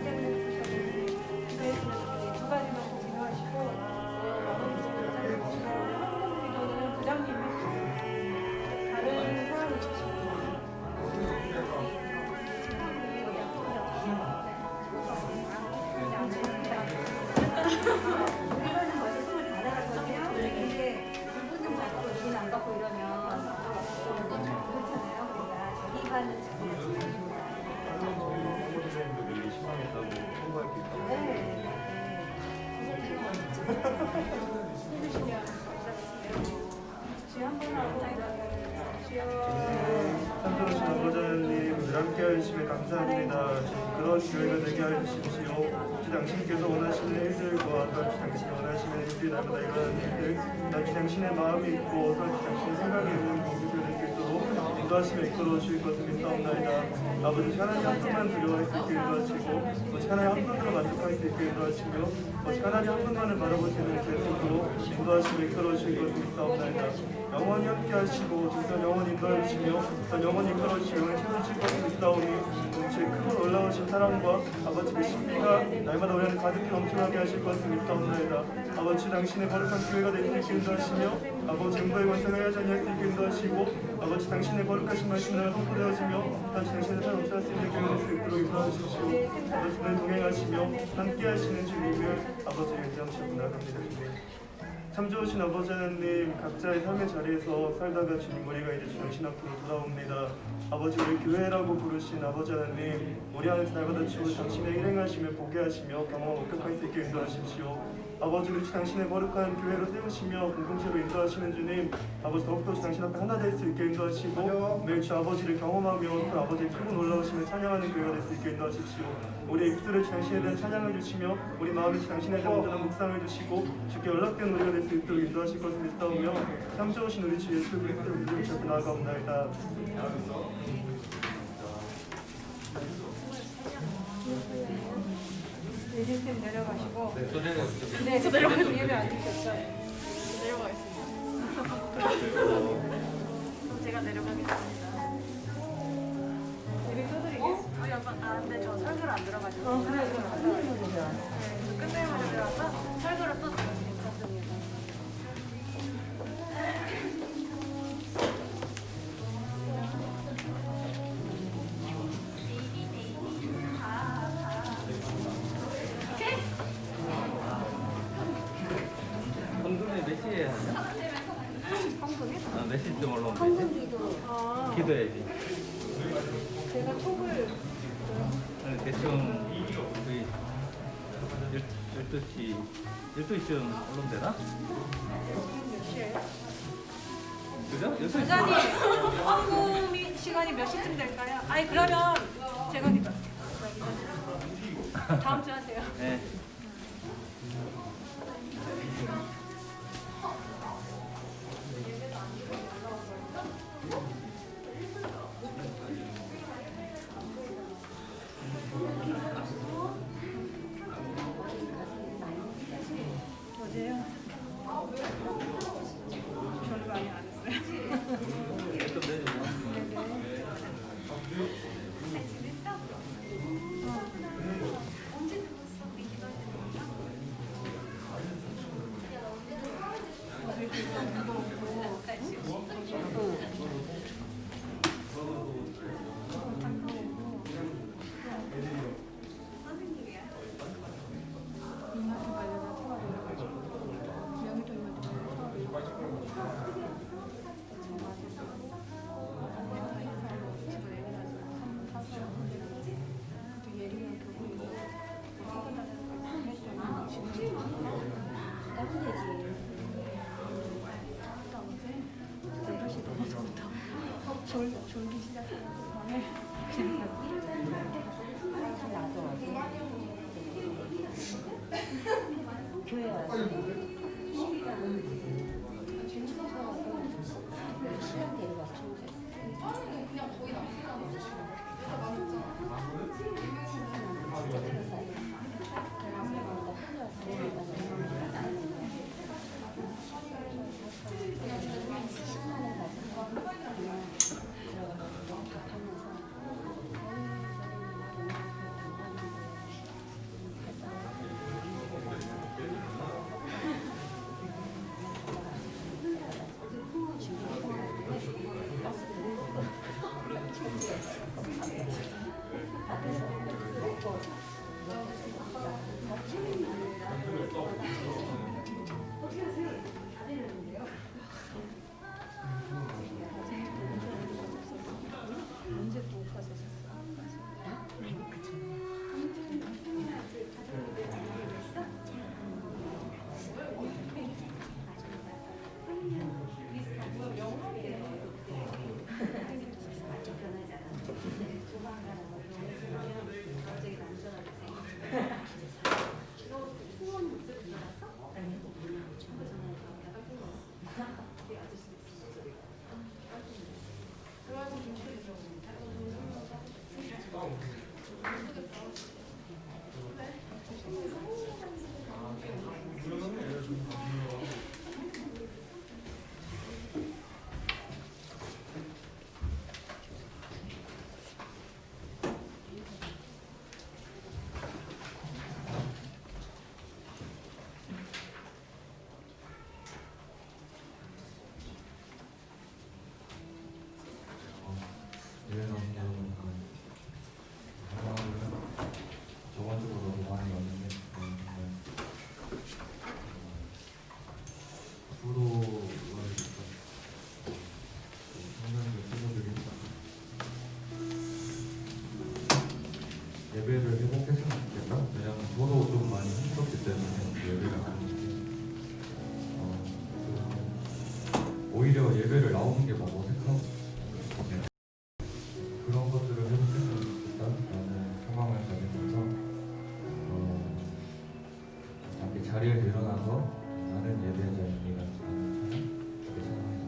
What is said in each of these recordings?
때문에 그러셨는데 두 가지만 기도하시고 나머지 한국 기도는 부장님이 다른 사람이 주시고 참조하신 아버지 하나님, 함께 하심에 감사합니다. 그런 교회가 되게 하십시오. 주 당신께서 원하시는 일들과 주 당신이 원하시는 일들이 날마다 일어나는 일들, 주 당신의 마음이 있고 주 당신의 생각이 있는 공동체가 될 수 있도록 인도하심에 이끌어 주실 것을 믿사옵나이다. 아버지, 하나님 한 분만 두려워할 수 있게 인도하시고 하나님 한 분으로 만족할 수 있게 인도하시며 하나님 한 분만을 바라볼 수 있는 계속으로 인도하심에 이끌어 주실 것을 믿사옵나이다. 영원히 함께 하시고 전 영원히 인도해 주시며 전 영원히 이끌어 주시며 영원히 채워주실 것을 믿사오니 제 크고 놀라우신 사랑과 아버지 그 신비가 날마다 우리 안에 가득히 넘쳐나게 하실 것을 믿사옵나이다. 아버지, 당신의 거룩한 교회가 될 수 있게 인도하시며 아버지 응보의 권세가 여전히 할 수 있게 인도하시고 아버지, 당신의 거룩하신 말씀을 선포되어지며 아버지, 당신의 삶을 넘쳐날 수 있는 교회가 될 수 있도록 인도하십시오. 아버지, 늘 동행하시며 함께 하시는 주님을 아버지의 영광을 나갑니다. 참 좋으신 아버지 하나님, 각자의 삶의 자리에서 살다가 주님, 우리가 이제 당신 앞으로 돌아옵니다. 아버지, 우리 교회라고 부르신 아버지 하나님, 우리 안에서 날마다 주고 당신의 일행하시며 보게 하시며 경험을 목격할 수 있게 인도하십시오. 아버지, 우리 당신의 거룩한 교회로 세우시며 공동체로 인도하시는 주님, 아버지, 더욱더 당신 앞에 하나 될 수 있게 인도하시고 매일 주 아버지를 경험하며 그 아버지의 크고 놀라우심을 찬양하는 교회가 될 수 있게 인도하십시오. 우리 입술에 당신에 대한 찬양을 주시며 우리 마음에 당신에 대한 온전한 묵상을 주시고 주께 연락된 우리가 될 수 있도록 인도하실 것을 믿사오며 참 좋으신 우리 주 예수 그리스도를 믿음으로 잡고 나아가옵나이다. 예수님 내려가시고 네, 저 내려가시고 예배 안 드셨어요? 내려가겠습니다. 제가 내려가겠습니다. 예배 떠드리겠습니다. 근데 저 설교를 안 들어가지고. 그래. 끝내면 들어가서 설교를 또 들었습니다. 헌금이 몇 시에 하냐? 몇 시쯤 올라오면 되지? 기도해야지. 제가 톡을 대충 거의 12시쯤 올라오면 되나? 몇 시에요? 그죠? 12시. 부장님, 헌금이 시간이 몇 시쯤 될까요? 아니 그러면 제가 다음 주 하세요. 네. 어제요? 별로 많이 안 했어요. 좀 내려줘. 졸기 시작해요. 교회 와서 시간 데려가서 예배를 나오는 게 막 어색하고 그런 것들을 회복했으면 좋겠다라는 소망을 가지면서 함께 자리에서 일어나서 나는 예배자입니다 라는 찬양 예찬합니다.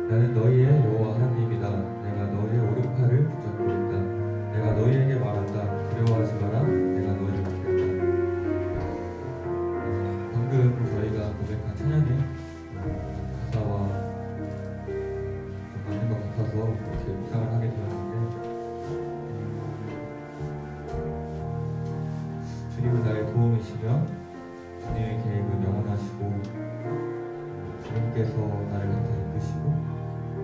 나는 너희의 여호와 하나님이다. 내가 너희의 오른팔을 붙잡고 있다. 내가 너희에게 말한다. 두려워하지 마라. 내가 너희를 돕겠다. 방금 저희가 고백한 찬양의 가사와 좀 맞는 것 같아서 이렇게 묵상을 하게 되었는데, 주님은 나의 도움이시며 주님의 계획은 영원하시고 주님께서 나를 항상 이끄시고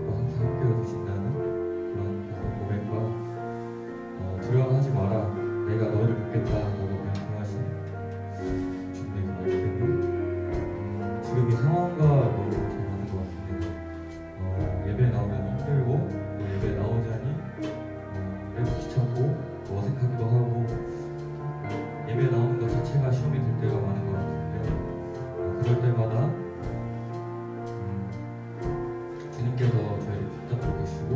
또 항상 함께해 주신다는 그런 가사 고백과 두려워하지 마라. 내가 너희를 돕겠다 라고 말씀하신 주님의 그 말씀은 지금 이 상황과 너무 잘 맞는 것 같습니다. 예배 나오면 힘들고 또 예배 나오자니 매우 귀찮고 또 어색하기도 하고 예배 나오는 것 자체가 시험이 될 때가 많은 것 같은데, 그럴 때마다 주님께서 저희를 붙잡고 계시고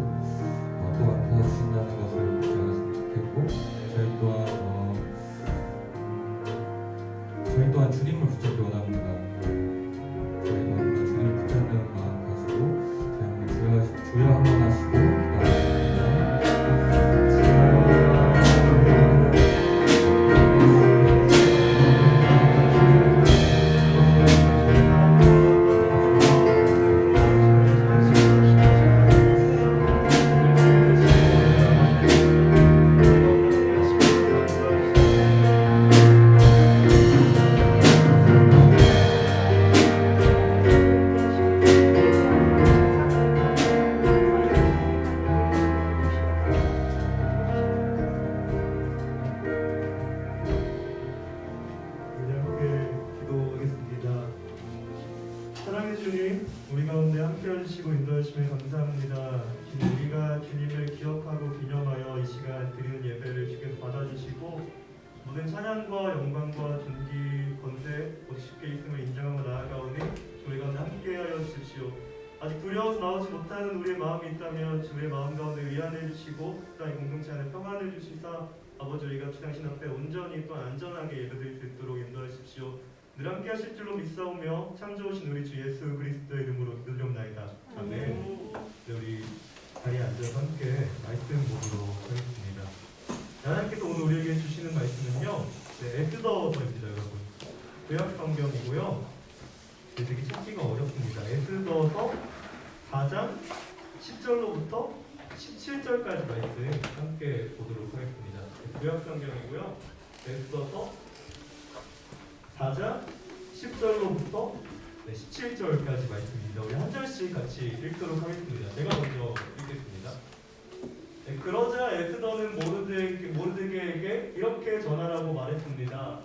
또한 도와주신다는 것을 잊지 않았으면 좋겠고, 저희 또한 주님을 붙잡기 원합니다. 저희 또한 그런 주님을 붙잡는 마음 가지고 저희 한번 주여 한번 하시고 기도하겠습니다. 우리 함께 기도하겠습니다. 사랑의 주님, 우리 가운데 함께 해주시고 인도하시면 감사합니다. 주님, 우리가 주님을 기억하고 기념하여 이 시간 드리는 예배를 주께서 받아주시고 모든 찬양과 영광과 존귀, 권세, 오직 주께 있음을 인정하고 나아가오니 우리 가운데 함께하여 주십시오. 아직 두려워서 나오지 못하는 우리의 마음이 있다면 주의 마음 가운데 위안해 주시고 또한 공동체 안에 평안을 주시사 아버지, 우리가 주 당신 앞에 온전히 또 안전하게 예배드릴 수 있도록 인도하십시오. 늘 함께 하실 줄로 믿사오며 참 좋으신 우리 주 예수 그리스도의 이름으로 기도드립나이다. 아멘. 네, 우리 자리에 앉아서 함께 말씀 보도록 하겠습니다. 하나님께서 오늘 우리에게 주시는 말씀은요, 에스더서입니다, 여러분. 구약 성경이고요. 되게 찾기가 어렵습니다. 에스더서 4장 10절로부터 17절까지 말씀 함께 보도록 하겠습니다. 구약 성경이고요. 에스더서 4장 10절로부터 17절까지 말씀입니다. 우리 한 절씩 같이 읽도록 하겠습니다. 제가 먼저 읽겠습니다. 그러자 에스더는 모르드게에게 이렇게 전하라고 말했습니다.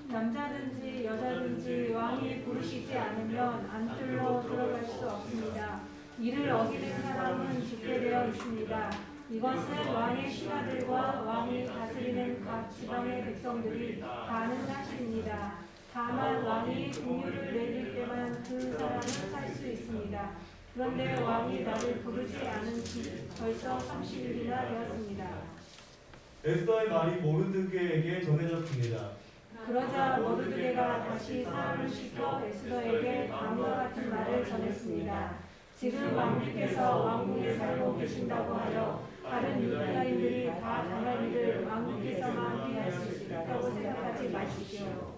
남자든지 여자든지 왕이 부르시지 않으면 안뜰로 들어갈 수 없습니다. 이를 어기는 사람은 죽게 되어 있습니다. 이것은 왕의 신하들과 왕이 다스리는 각 지방의 백성들이 다 아는 사실입니다. 다만 왕이 공유를 내릴 때만 그 사람은 살 수 있습니다. 그런데 왕이 나를 부르지 않은 지 벌써 30일이나 되었습니다. 에스더의 말이 모르드게에게 전해졌습니다. 그러자 모르드게가 다시 사람을 시켜 에스더에게 다음과 같은 말을 전했습니다. 지금 왕비께서 왕궁에 살고 계신다고 하여 다른 유다인들이 다 당할 일을 왕비께서만 피할 수 있다고 생각하지 마십시오.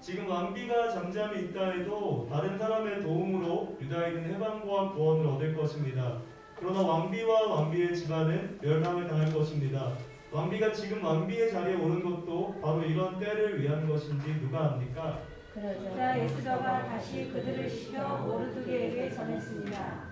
지금 왕비가 잠잠히 있다 해도 다른 사람의 도움으로 유다인은 해방과 구원을 얻을 것입니다. 그러나 왕비와 왕비의 집안은 멸망을 당할 것입니다. 왕비가 지금 왕비의 자리에 오른 것도 바로 이런 때를 위한 것인지 누가 압니까? 그러자 에스더가 다시 그들을 시켜 모르드게에게 전했습니다.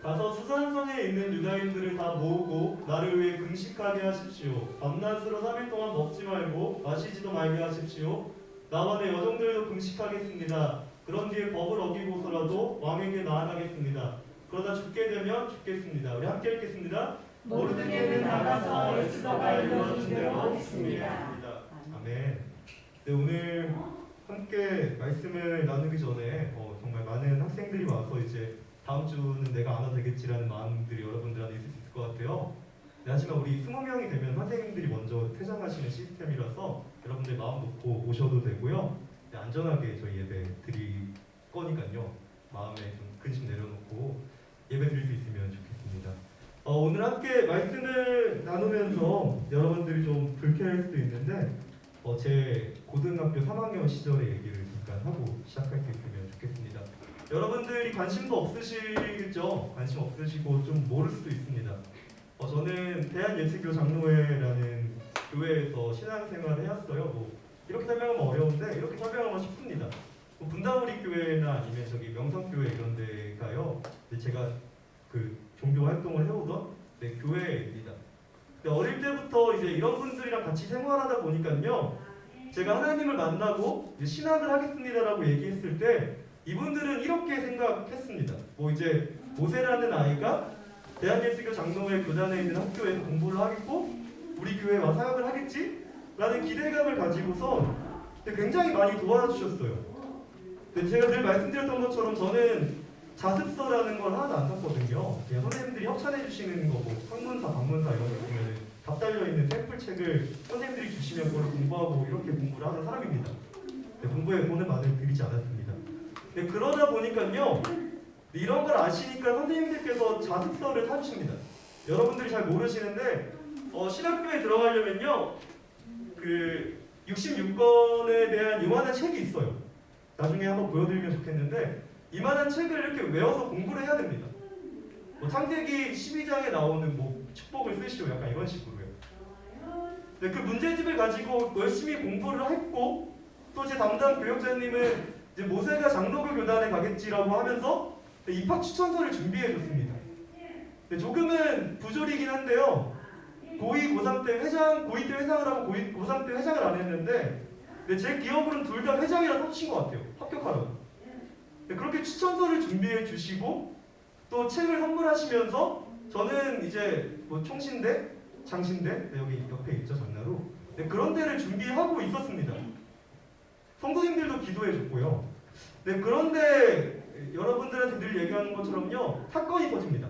가서 수산성에 있는 유다인들을 다 모으고 나를 위해 금식하게 하십시오. 밤낮으로 3일 동안 먹지 말고 마시지도 말게 하십시오. 나와 내 여종들도 금식하겠습니다. 그런 뒤에 법을 어기고서라도 왕에게 나아가겠습니다. 그러다 죽게 되면 죽겠습니다. 우리 함께 읽겠습니다. 모르드게는 나가서 에스더가 일러준 대로 했습니다. 아멘. 네, 오늘 함께 말씀을 나누기 전에 정말 많은 학생들이 와서 이제 다음 주는 내가 안 와도 되겠지라는 마음들이 여러분들한테 있을 수 있을 것 같아요. 네, 하지만 우리 20명이 되면 선생님들이 먼저 퇴장하시는 시스템이라서 여러분들 마음 놓고 오셔도 되고요. 네, 안전하게 저희 예배 드릴 거니까요. 마음에 좀 근심 내려놓고 예배 오늘 함께 말씀을 나누면서 여러분들이 좀 불쾌할 수도 있는데 제 고등학교 3학년 시절의 얘기를 잠깐 하고 시작할 수 있으면 좋겠습니다. 여러분들이 관심도 없으시겠죠? 관심 없으시고 좀 모를 수도 있습니다. 저는 대한예수교 장로회라는 교회에서 신앙생활을 해왔어요. 뭐 이렇게 설명하면 어려운데 이렇게 설명하면 쉽습니다. 뭐 분다우리 교회나 아니면 저기 명성교회 이런 데 가요. 근데 제가 그 종교 활동을 해오던 교회입니다. 근데 어릴 때부터 이제 이런 분들이랑 같이 생활하다 보니까요, 제가 하나님을 만나고 이제 신학을 하겠습니다라고 얘기했을 때 이분들은 이렇게 생각했습니다. 뭐 이제 모세라는 아이가 대한예수교 장로회 교단에 있는 학교에서 공부를 하겠고 우리 교회에 와 사역을 하겠지? 라는 기대감을 가지고서 굉장히 많이 도와주셨어요. 근데 제가 늘 말씀드렸던 것처럼 저는 자습서라는 걸 하나도 안 샀거든요. 그냥 선생님들이 협찬해 주시는 거, 뭐 학문사, 방문사 이런 거 보면 답 달려있는 샘플 책을 선생님들이 주시면 그걸 공부하고 이렇게 공부를 하는 사람입니다. 공부에 돈을 많이 들이지 않았습니다. 그러다 보니까요, 이런 걸 아시니까 선생님들께서 자습서를 사주십니다. 여러분들이 잘 모르시는데 신학교에 들어가려면요, 그 66권에 대한 이만한 책이 있어요. 나중에 한번 보여드리면 좋겠는데 이만한 책을 이렇게 외워서 공부를 해야 됩니다. 뭐 창세기 12장에 나오는 뭐 축복을 쓰시오, 약간 이런 식으로요. 그 문제집을 가지고 열심히 공부를 했고, 또 제 담당 교육자님은 이제 모세가 장로교 교단에 가겠지라고 하면서 입학 추천서를 준비해 줬습니다. 조금은 부조리긴 한데요. 고2, 고3 때 고2 때 회장을 하고 고3 때 회장을 안 했는데 제 기억으로는 둘 다 회장이라 써주신 것 같아요. 합격하라고. 그렇게 추천서를 준비해 주시고 또 책을 선물하시면서 저는 이제 뭐 총신대, 장신대, 여기 옆에 있죠, 장나루. 그런 데를 준비하고 있었습니다. 성도님들도 기도해 줬고요. 그런데 여러분들한테 늘 얘기하는 것처럼요, 사건이 터집니다.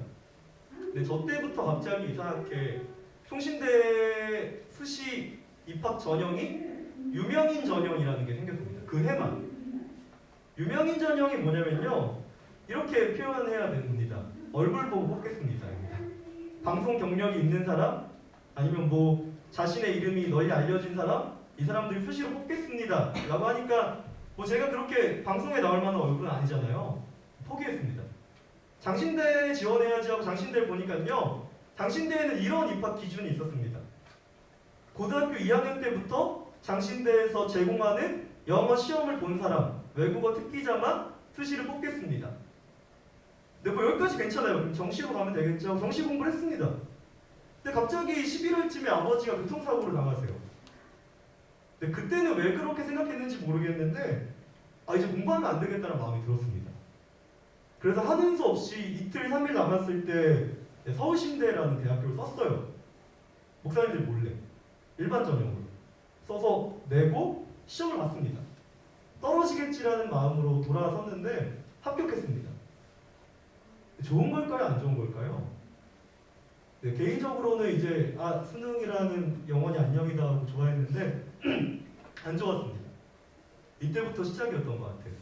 저 때부터 갑자기 이상하게 총신대 수시 입학 전형이 유명인 전형이라는 게 생겼습니다. 그 해만. 유명인 전형이 뭐냐면요, 이렇게 표현해야 됩니다. 얼굴 보고 뽑겠습니다. 방송 경력이 있는 사람, 아니면 뭐 자신의 이름이 널리 알려진 사람, 이 사람들 수시로 뽑겠습니다 라고 하니까 뭐 제가 그렇게 방송에 나올 만한 얼굴은 아니잖아요. 포기했습니다. 장신대에 지원해야지 하고 장신대를 보니까요, 장신대에는 이런 입학 기준이 있었습니다. 고등학교 2학년 때부터 장신대에서 제공하는 영어 시험을 본 사람, 외국어 특기자만 수시를 뽑겠습니다. 근데 뭐 여기까지 괜찮아요. 그럼 정시로 가면 되겠죠. 정시 공부를 했습니다. 근데 갑자기 11월쯤에 아버지가 교통사고를 당하세요. 근데 그때는 왜 그렇게 생각했는지 모르겠는데 이제 공부하면 안 되겠다는 마음이 들었습니다. 그래서 하는 수 없이 이틀, 3일 남았을 때 서울신대라는 대학교를 썼어요. 목사님들 몰래. 일반 전형으로. 써서 내고 시험을 봤습니다. 떨어지겠지라는 마음으로 돌아섰는데 합격했습니다. 좋은 걸까요? 안 좋은 걸까요? 개인적으로는 이제 수능이라는 영원히 안녕이다 하고 좋아했는데 안 좋았습니다. 이때부터 시작이었던 것 같아요.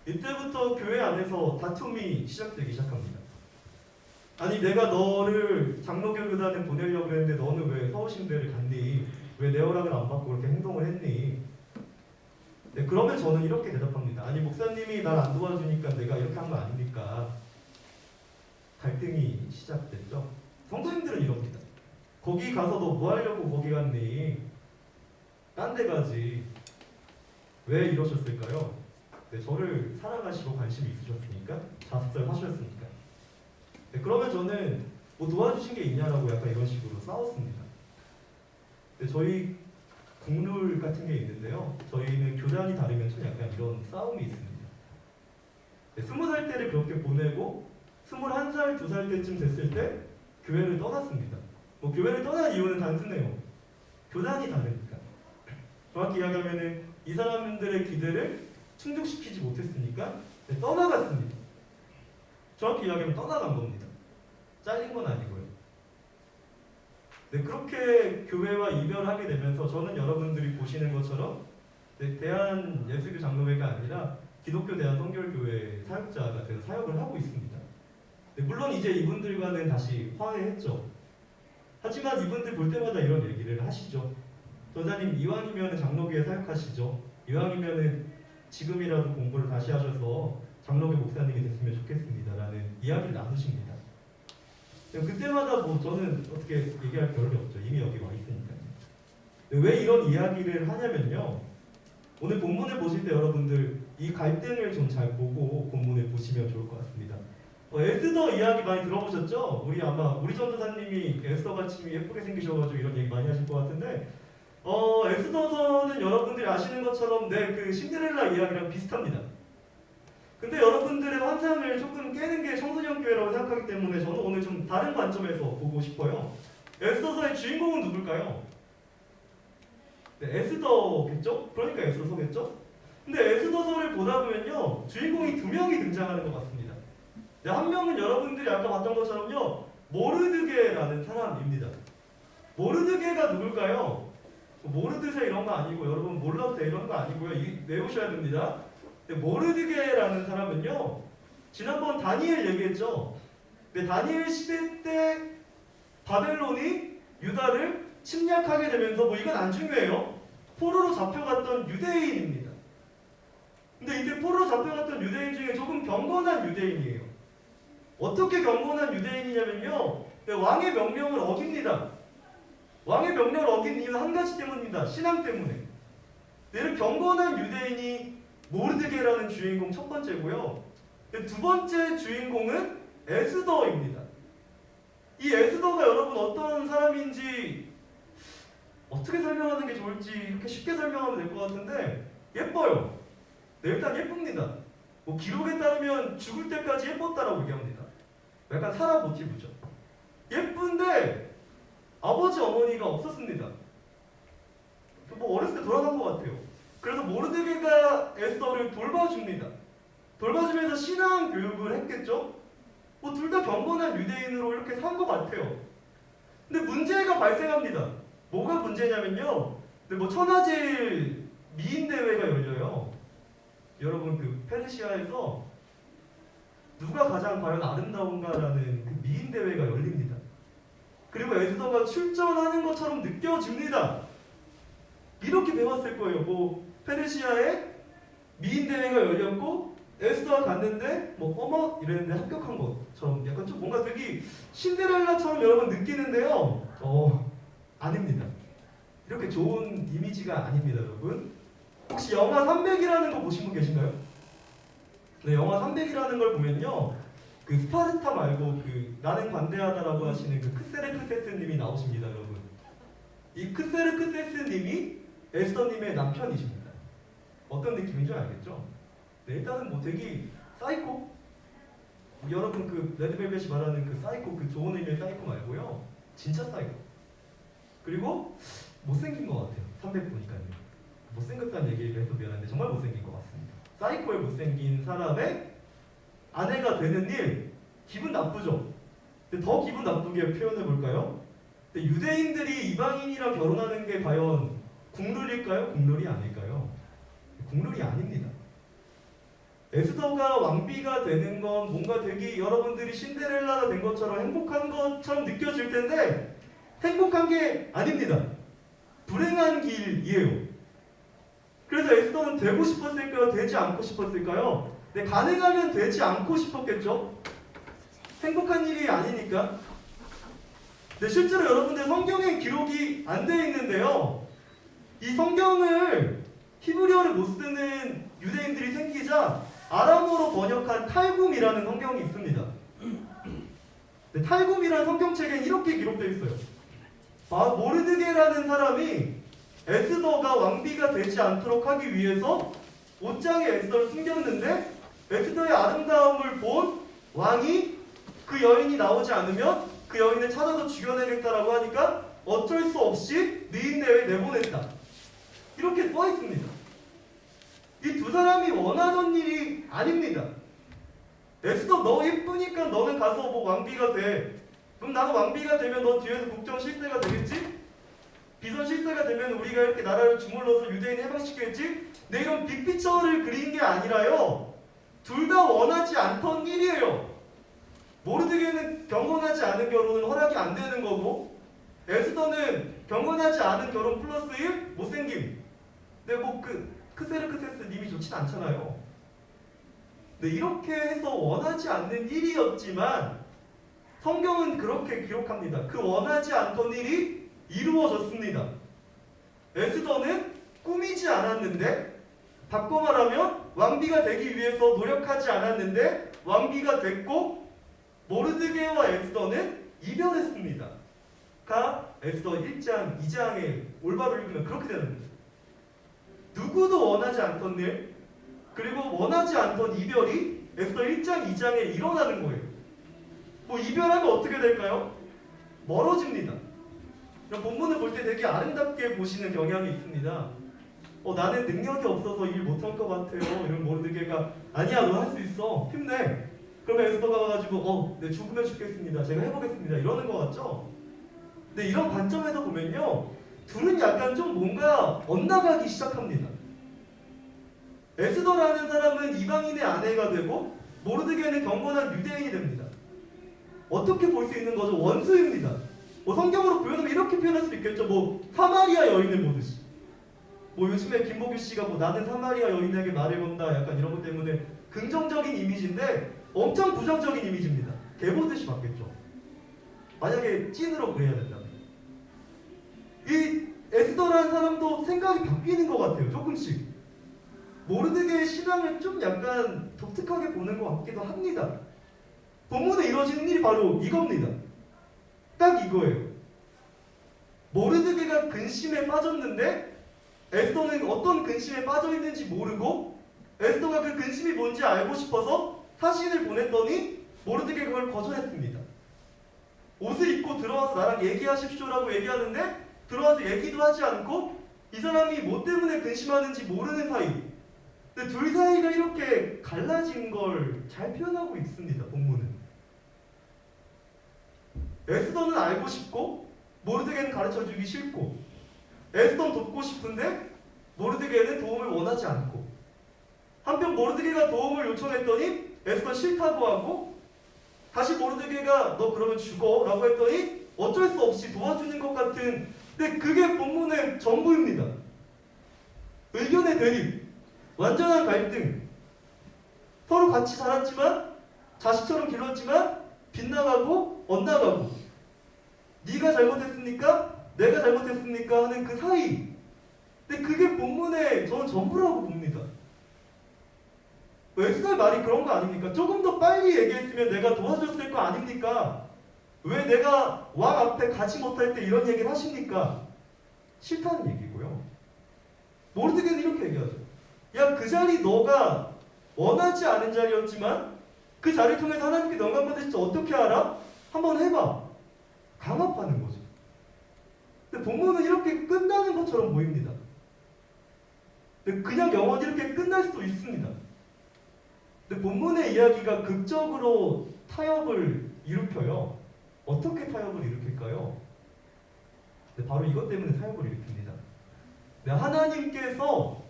이때부터 교회 안에서 다툼이 시작되기 시작합니다. 아니, 내가 너를 장로교 교단에 보내려고 했는데 너는 왜 서울신대를 갔니? 왜 내 허락을 안 받고 그렇게 행동을 했니? 그러면 저는 이렇게 대답합니다. 아니, 목사님이 날 안 도와주니까 내가 이렇게 한 거 아닙니까? 갈등이 시작됐죠. 성도님들은 이럽니다. 거기 가서 너 뭐 하려고 거기 갔니? 딴 데 가지. 왜 이러셨을까요? 저를 사랑하시고 관심이 있으셨으니까, 자습서를 하셨으니까. 그러면 저는 뭐 도와주신 게 있냐라고 약간 이런 식으로 싸웠습니다. 저희 국룰 같은 게 있는데요. 저희는 교단이 다르면 좀 약간 이런 싸움이 있습니다. 20살 때를 그렇게 보내고 21살, 2살 때쯤 됐을 때 교회를 떠났습니다. 뭐 교회를 떠난 이유는 단순해요. 교단이 다르니까. 정확히 이야기하면 이 사람들의 기대를 충족시키지 못했으니까 떠나갔습니다. 정확히 이야기하면 떠나간 겁니다. 잘린 건 아니고요. 그렇게 교회와 이별하게 되면서 저는 여러분들이 보시는 것처럼 대한예수교 장로회가 아니라 기독교 대한성결교회 사역자가 돼서 사역을 하고 있습니다. 물론 물론 이제 이분들과는 다시 화해했죠. 하지만 이분들 볼 때마다 이런 얘기를 하시죠. 전사님 이왕이면 장로교에 사역하시죠. 이왕이면 지금이라도 공부를 다시 하셔서 장로교 목사님이 됐으면 좋겠습니다라는 이야기를 나누십니다. 그때마다 뭐 저는 어떻게 얘기할 겨를이 없죠. 이미 여기 와 있으니까요. 왜 이런 이야기를 하냐면요. 오늘 본문을 보실 때 여러분들 이 갈등을 좀 잘 보고 본문을 보시면 좋을 것 같습니다. 에스더 이야기 많이 들어보셨죠? 우리 전도사님이 에스더가 참 예쁘게 생기셔가지고 이런 얘기 많이 하실 것 같은데 에스더서는 여러분들이 아시는 것처럼 그 신데렐라 이야기랑 비슷합니다. 근데 여러분들의 환상을 조금 깨는 게 청소년 교회라고 생각하기 때문에 저는 오늘 좀 다른 관점에서 보고 싶어요. 에스더서의 주인공은 누굴까요? 네, 에스더겠죠? 그러니까 에스더서겠죠? 근데 에스더서를 보다 보면요 주인공이 두 명이 등장하는 것 같습니다. 네, 한 명은 여러분들이 아까 봤던 것처럼요 모르드게라는 사람입니다. 모르드게가 누굴까요? 모르드세 이런 거 아니고 여러분 몰라도 돼 이런 거 아니고요. 외우셔야 됩니다. 모르드게라는 사람은요 지난번 다니엘 얘기했죠. 다니엘 시대 때 바벨론이 유다를 침략하게 되면서 뭐 이건 안 중요해요. 포로로 잡혀갔던 유대인입니다. 근데 이때 포로로 잡혀갔던 유대인 중에 조금 경건한 유대인이에요. 어떻게 경건한 유대인이냐면요 왕의 명령을 어깁니다. 왕의 명령을 어긴 이유는 한 가지 때문입니다. 신앙 때문에. 이런 경건한 유대인이 모르드게라는 주인공 첫 번째고요. 두 번째 주인공은 에스더입니다. 이 에스더가 여러분 어떤 사람인지 어떻게 설명하는 게 좋을지 이렇게 쉽게 설명하면 될 것 같은데 예뻐요. 네, 일단 예쁩니다. 뭐 기록에 따르면 죽을 때까지 예뻤다라고 얘기합니다. 약간 사라 모티브죠. 예쁜데 아버지 어머니가 없었습니다. 뭐 어렸을 때 돌아간 것 같아요. 그래서 모르드게가 에스더를 돌봐줍니다. 돌봐주면서 신앙 교육을 했겠죠? 뭐 둘 다 경건한 유대인으로 이렇게 산 것 같아요. 근데 문제가 발생합니다. 뭐가 문제냐면요. 뭐 천하제일 미인 대회가 열려요. 여러분 그 페르시아에서 누가 가장 과연 아름다운가라는 그 미인 대회가 열립니다. 그리고 에스더가 출전하는 것처럼 느껴집니다. 이렇게 배웠을 거예요. 뭐 페르시아에 미인 대회가 열렸고 에스더가 갔는데 뭐 어머 이랬는데 합격한 것처럼 약간 좀 뭔가 되게 신데렐라처럼 여러분 느끼는데요. 아닙니다. 이렇게 좋은 이미지가 아닙니다, 여러분. 혹시 영화 300이라는 거 보신 분 계신가요? 네, 영화 300이라는 걸 보면요. 그 스파르타 말고 그 나는 관대하다라고 하시는 그 크세르크세스님이 나오십니다, 여러분. 이 크세르크세스님이 에스더님의 남편이십니다. 어떤 느낌인 줄 알겠죠? 네, 일단은 뭐 되게 사이코? 여러분 그 레드벨벳이 말하는 그 사이코, 그 좋은 의미의 사이코 말고요. 진짜 사이코. 그리고 못생긴 것 같아요. 300 보니까요. 못생겼다는 얘기를 해서 미안한데 정말 못생긴 것 같습니다. 사이코에 못생긴 사람의 아내가 되는 일 기분 나쁘죠? 근데 더 기분 나쁘게 표현해 볼까요? 근데 유대인들이 이방인이랑 결혼하는 게 과연 국룰일까요? 국룰이 아닐까요? 국룰이 아닙니다. 에스더가 왕비가 되는 건 뭔가 되게 여러분들이 신데렐라가 된 것처럼 행복한 것처럼 느껴질 텐데 행복한 게 아닙니다. 불행한 길이에요. 그래서 에스더는 되고 싶었을까요? 되지 않고 싶었을까요? 네, 가능하면 되지 않고 싶었겠죠? 행복한 일이 아니니까. 네, 실제로 여러분들 성경에 기록이 안 되어 있는데요. 이 성경을 히브리어를 못 쓰는 유대인들이 생기자 아람어로 번역한 탈굼이라는 성경이 있습니다. 네, 탈굼이라는 성경책에 이렇게 기록되어 있어요. 모르드게라는 사람이 에스더가 왕비가 되지 않도록 하기 위해서 옷장에 에스더를 숨겼는데 에스더의 아름다움을 본 왕이 그 여인이 나오지 않으면 그 여인을 찾아서 죽여내겠다라고 하니까 어쩔 수 없이 미인대회에 내보냈다. 이렇게 써 있습니다. 이 두 사람이 원하던 일이 아닙니다. 에스더 너 예쁘니까 너는 가서 뭐 왕비가 돼. 그럼 나도 왕비가 되면 너 뒤에서 국정 실세가 되겠지? 비선 실세가 되면 우리가 이렇게 나라를 주물러서 유대인 해방시키겠지? 네, 이런 빅피처를 그린 게 아니라요. 둘 다 원하지 않던 일이에요. 모르드게는 경건하지 않은 결혼은 허락이 안 되는 거고, 에스더는 경건하지 않은 결혼 플러스 1 못생김. 근데 뭐 크세르크세스 님이 좋진 않잖아요. 근데 이렇게 해서 원하지 않는 일이었지만 성경은 그렇게 기록합니다. 그 원하지 않던 일이 이루어졌습니다. 에스더는 꾸미지 않았는데, 바꿔 말하면 왕비가 되기 위해서 노력하지 않았는데 왕비가 됐고, 모르드게와 에스더는 이별했습니다. 가 에스더 1장 2장에 올바로 읽으면 그렇게 되는 거예요. 누구도 원하지 않던 일, 그리고 원하지 않던 이별이 에스더 1장 2장에 일어나는 거예요. 뭐 이별하면 어떻게 될까요? 멀어집니다. 본문을 볼 때 되게 아름답게 보시는 경향이 있습니다. 나는 능력이 없어서 일 못할 것 같아요. 이런 모르드게가 아니야, 너 할 수 있어. 힘내. 그러면 에스더가 와가지고 네, 죽으면 죽겠습니다. 제가 해보겠습니다. 이러는 것 같죠? 근데 이런 관점에서 보면요, 둘은 약간 좀 뭔가 엇나가기 시작합니다. 에스더라는 사람은 이방인의 아내가 되고 모르드게는 경건한 유대인이 됩니다. 어떻게 볼 수 있는 거죠? 원수입니다. 성경으로 표현하면 이렇게 표현할 수도 있겠죠. 사마리아 여인을 보듯이. 요즘에 김보규 씨가 나는 사마리아 여인에게 말을 건다 약간 이런 것 때문에 긍정적인 이미지인데 엄청 부정적인 이미지입니다. 개보듯이 받겠죠. 만약에 찐으로 그래야 된다면. 이 에스더라는 사람도 생각이 바뀌는 것 같아요. 조금씩. 모르드게의 신앙을 좀 약간 독특하게 보는 것 같기도 합니다. 본문에 이루어지는 일이 바로 이겁니다. 딱 이거예요. 모르드게가 근심에 빠졌는데 에스더는 어떤 근심에 빠져있는지 모르고, 에스더가 그 근심이 뭔지 알고 싶어서 사신을 보냈더니 모르드게가 그걸 거절했습니다. 옷을 입고 들어와서 나랑 얘기하십시오라고 얘기하는데 들어와서 얘기도 하지 않고 이 사람이 뭐 때문에 근심하는지 모르는 사이. 근데 둘 사이가 이렇게 갈라진 걸 잘 표현하고 있습니다. 본문은. 에스더는 알고 싶고 모르드게는 가르쳐주기 싫고, 에스더는 돕고 싶은데 모르드게는 도움을 원하지 않고, 한편 모르드게가 도움을 요청했더니 에스더 싫다고 하고, 다시 모르드게가 너 그러면 죽어 라고 했더니 어쩔 수 없이 도와주는 것 같은, 근데 그게 본문의 전부입니다. 의견의 대립, 완전한 갈등, 서로 같이 자랐지만 자식처럼 길렀지만 빗나가고 엇나가고, 네가 잘못했습니까? 내가 잘못했습니까? 하는 그 사이. 근데 그게 본문의 저는 전부라고 봅니다. 에스더의 말이 그런 거 아닙니까? 조금 더 빨리 얘기했으면 내가 도와줬을 거 아닙니까? 왜 내가 왕 앞에 가지 못할 때 이런 얘기를 하십니까? 싫다는 얘기고요. 모르드게는 이렇게 얘기하죠. 야, 그 자리 너가 원하지 않은 자리였지만 그 자리를 통해서 하나님께 영광 받으실지 어떻게 알아? 한번 해봐. 강압하는 거죠. 근데 본문은 이렇게 끝나는 것처럼 보입니다. 근데 그냥 영원히 이렇게 끝날 수도 있습니다. 근데 본문의 이야기가 극적으로 타협을 일으켜요. 어떻게 타협을 일으킬까요? 근데 바로 이것 때문에 타협을 일으킵니다. 하나님께서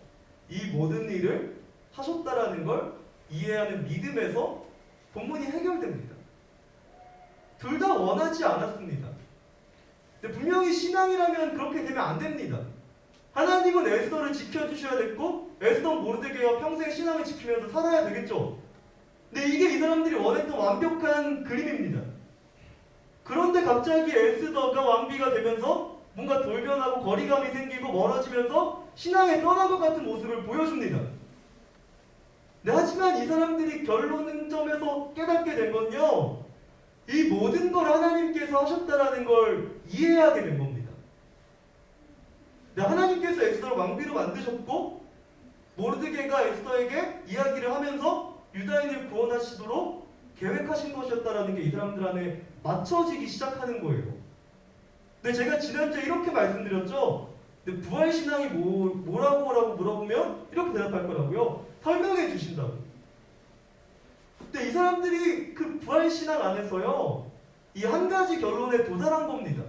이 모든 일을 하셨다라는 걸 이해하는 믿음에서 본문이 해결됩니다. 둘 다 원하지 않았습니다. 근데 분명히 신앙이라면 그렇게 되면 안 됩니다. 하나님은 에스더를 지켜주셔야 됐고 에스더는 모르드게와 평생 신앙을 지키면서 살아야 되겠죠. 근데 이게 이 사람들이 원했던 완벽한 그림입니다. 그런데 갑자기 에스더가 왕비가 되면서 뭔가 돌변하고 거리감이 생기고 멀어지면서 신앙에 떠난 것 같은 모습을 보여줍니다. 네, 하지만 이 사람들이 결론점에서 깨닫게 된 건요, 이 모든 걸 하나님께서 하셨다라는 걸 이해하게 된 겁니다. 네, 하나님께서 에스더를 왕비로 만드셨고 모르드게가 에스더에게 이야기를 하면서 유다인을 구원하시도록 계획하신 것이었다라는 게 이 사람들 안에 맞춰지기 시작하는 거예요. 근데 제가 지난주에 이렇게 말씀드렸죠. 근데 부활신앙이 뭐라고 물어보면 이렇게 대답할 거라고요. 설명해 주신다고. 근데 이 사람들이 그 부활신앙 안에서요, 이 한 가지 결론에 도달한 겁니다.